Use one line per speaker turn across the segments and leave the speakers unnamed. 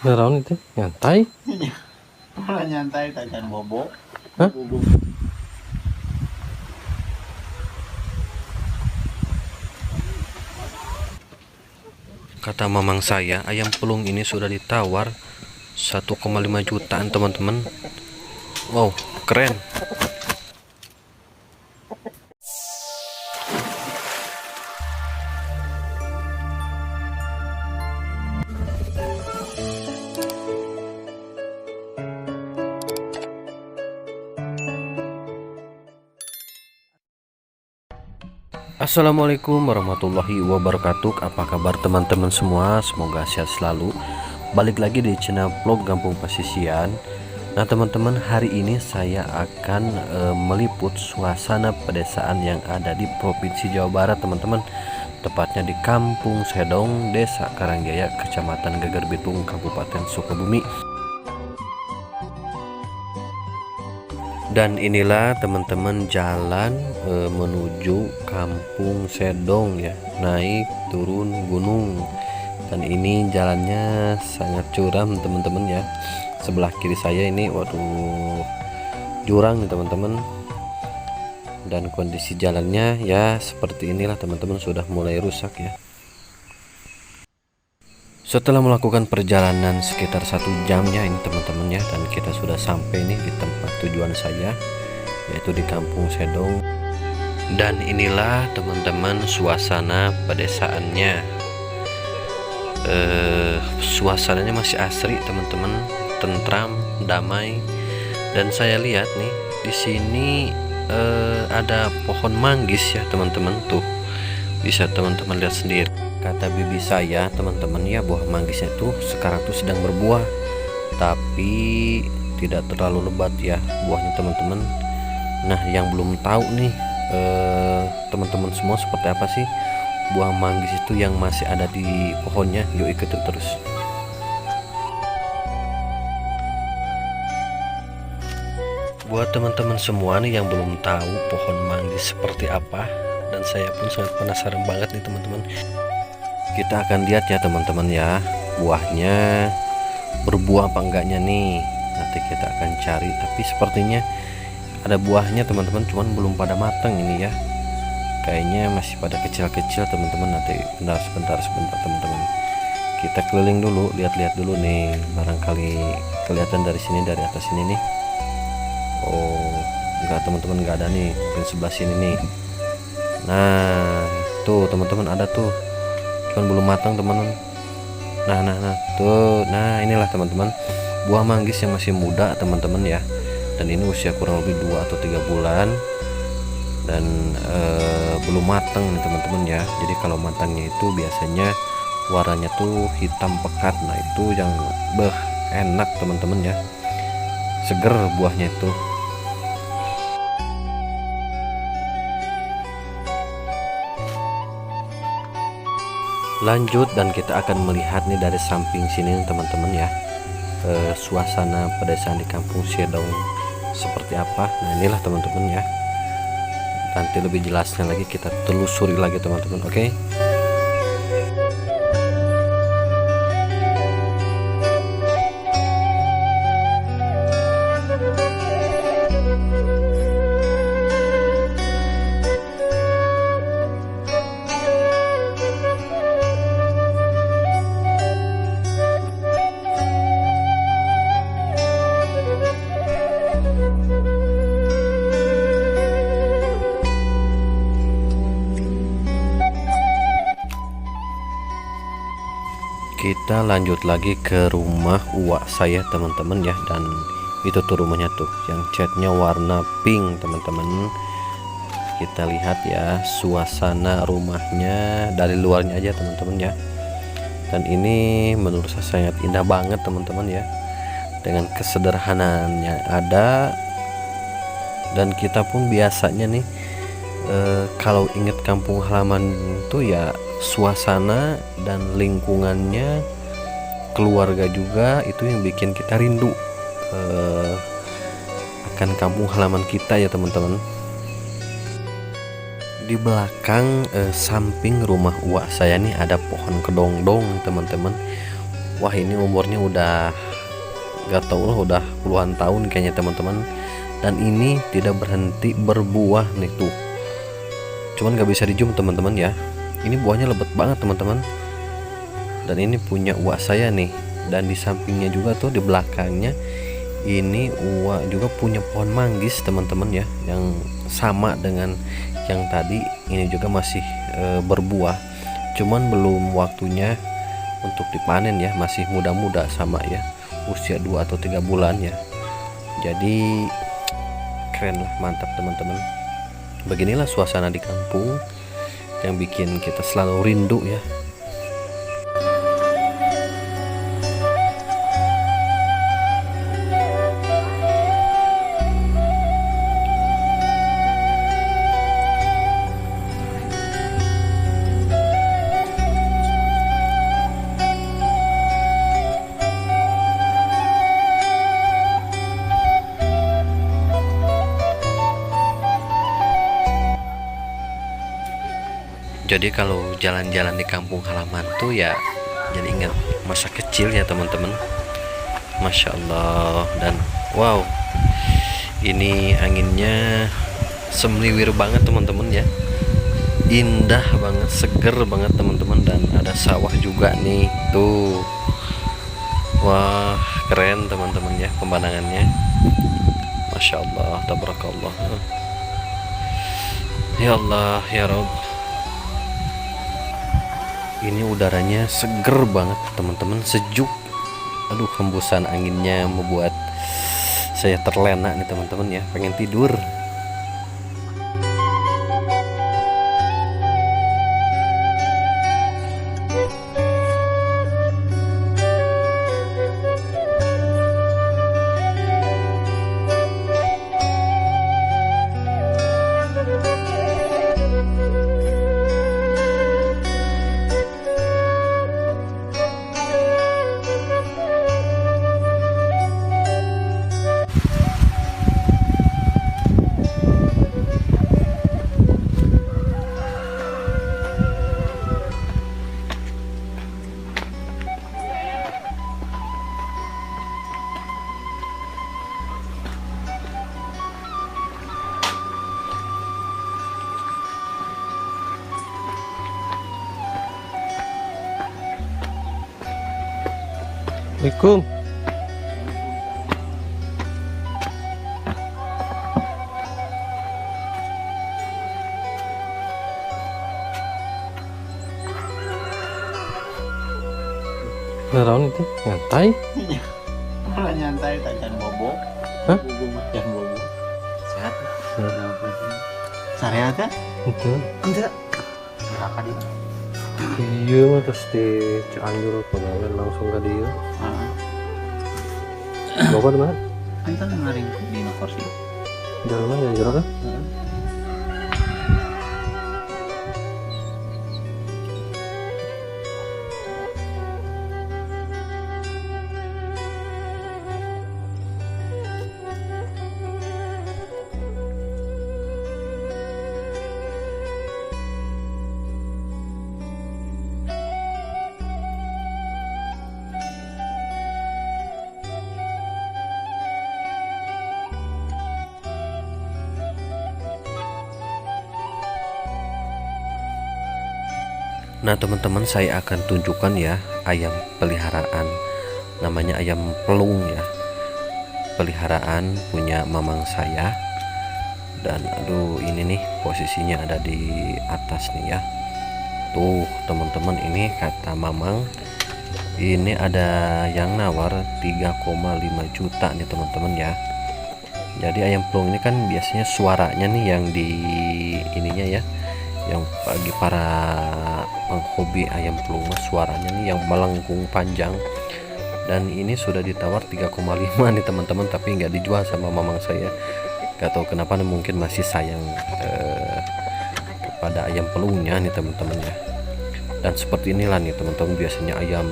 Naon itu? Nyantai?
Malah nyantai tajan bobo.
Hah?
Bobo.
Kata mamang saya, ayam pelung ini sudah ditawar 1,5 jutaan teman-teman. Wow, keren. Assalamualaikum warahmatullahi wabarakatuh. Apa kabar teman-teman semua? Semoga sehat selalu. Balik lagi di channel vlog Kampung Pasisian. Nah teman-teman, hari ini saya akan meliput suasana pedesaan yang ada di Provinsi Jawa Barat teman-teman. Tepatnya di Kampung Sedong, Desa Karangjaya, Kecamatan Geger Bitung, Kabupaten Sukabumi. Dan inilah teman-teman jalan menuju Kampung Sedong ya, naik turun gunung. Dan ini jalannya sangat curam teman-teman ya. Sebelah kiri saya ini waduh jurang nih teman-teman. Dan kondisi jalannya ya seperti inilah teman-teman, sudah mulai rusak ya. Setelah melakukan perjalanan sekitar 1 jamnya ini teman-teman ya, dan kita sudah sampai nih di tempat tujuan saya, yaitu di Kampung Sedong. Dan inilah teman-teman suasana pedesaannya. Suasananya masih asri teman-teman, tentram, damai. Dan saya lihat nih di sini ada pohon manggis ya teman-teman, tuh bisa teman-teman lihat sendiri. Kata bibi saya teman-teman ya, buah manggisnya tuh sekarang tuh sedang berbuah, tapi tidak terlalu lebat ya buahnya teman-teman. Nah yang belum tahu nih teman-teman semua, seperti apa sih buah manggis itu yang masih ada di pohonnya, yuk ikutin terus. Buat teman-teman semua nih yang belum tahu pohon manggis seperti apa, dan saya pun sangat penasaran banget nih teman-teman. Kita akan lihat ya teman-teman ya, buahnya berbuah apa enggaknya nih. Nanti kita akan cari, tapi sepertinya ada buahnya teman-teman, cuman belum pada matang ini ya. Kayaknya masih pada kecil-kecil teman-teman. Nanti sebentar teman-teman. Kita keliling dulu, lihat-lihat dulu nih, barangkali kelihatan dari sini, dari atas sini nih. Oh enggak teman-teman, enggak ada nih di sebelah sini nih. Nah tuh teman-teman, ada tuh, cuman belum matang teman-teman. Nah tuh, nah inilah teman-teman buah manggis yang masih muda teman-teman ya. Dan ini usia kurang lebih 2 atau 3 bulan, dan belum matang nih teman-teman ya. Jadi kalau matangnya itu biasanya warnanya tuh hitam pekat. Nah itu yang enak teman-teman ya, seger buahnya itu. Lanjut, dan kita akan melihat nih dari samping sini teman-teman ya, suasana pedesaan di Kampung Sedong seperti apa. Nah inilah teman-teman ya, nanti lebih jelasnya lagi kita telusuri lagi teman-teman, oke? Kita lanjut lagi ke rumah uak saya teman-teman ya. Dan itu tuh rumahnya tuh yang catnya warna pink teman-teman. Kita lihat ya suasana rumahnya dari luarnya aja teman-teman ya. Dan ini menurut saya sangat indah banget teman-teman ya, dengan kesederhanaan yang ada. Dan kita pun biasanya nih kalau inget kampung halaman tuh ya, suasana dan lingkungannya, keluarga juga, itu yang bikin kita rindu akan kampung halaman kita ya teman-teman. Di belakang samping rumah uak saya nih ada pohon kedongdong teman-teman. Wah, ini umurnya udah gak tau lah, udah puluhan tahun kayaknya teman-teman. Dan ini tidak berhenti berbuah nih tuh, cuman gak bisa dijum teman-teman ya. Ini buahnya lebat banget teman-teman. Dan ini punya uak saya nih. Dan di sampingnya juga tuh, di belakangnya ini uak juga punya pohon manggis teman-teman ya, yang sama dengan yang tadi. Ini juga masih berbuah, cuman belum waktunya untuk dipanen ya, masih muda-muda sama ya, usia 2 atau 3 bulan ya. Jadi keren lah, mantap teman-teman. Beginilah suasana di kampung yang bikin kita selalu rindu ya. Jadi kalau jalan-jalan di kampung halaman tuh ya, jadi ingat masa kecil ya teman-teman. Masya Allah. Dan wow, ini anginnya semliwir banget teman-teman ya, indah banget, seger banget teman-teman. Dan ada sawah juga nih tuh. Wah, keren teman-teman ya pemandangannya. Masya Allah, tabarakallah. Ya Allah, ya Rob. Ini udaranya seger banget teman-teman, sejuk. Aduh, hembusan anginnya membuat saya terlena nih teman-teman ya, pengen tidur. Assalamualaikum. Naon itu? Nyantai?
Malah nyantai takkan bobo.
Hah?
Jangan bobo. Sehat.
Sehat.
Sarehat ya?
Itu.
Enggak. Neraka dia.
Iya mah terus di Cianjur pegawai langsung ke dia. Bapak di mana?
Kita ngaring di kursi.
Jalan mana ya, jalan kan? Nah teman-teman, saya akan tunjukkan ya ayam peliharaan, namanya ayam pelung ya, peliharaan punya mamang saya. Dan aduh, ini nih posisinya ada di atas nih ya. Tuh teman-teman, ini kata mamang ini ada yang nawar 3,5 juta nih teman-teman ya. Jadi ayam pelung ini kan biasanya suaranya nih yang di ininya ya, yang bagi para penghobi ayam pelung suaranya nih yang melengkung panjang. Dan ini sudah ditawar 3,5 nih teman-teman, tapi nggak dijual sama mamang saya. Gak tahu kenapa, mungkin masih sayang kepada ayam pelungnya nih teman-teman ya. Dan seperti inilah nih teman-teman, biasanya ayam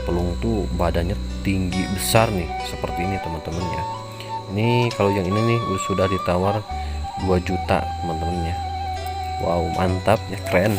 pelung tuh badannya tinggi besar nih, seperti ini teman-teman ya. Ini kalau yang ini nih sudah ditawar 2 juta teman-teman ya. Wow, mantap ya, keren.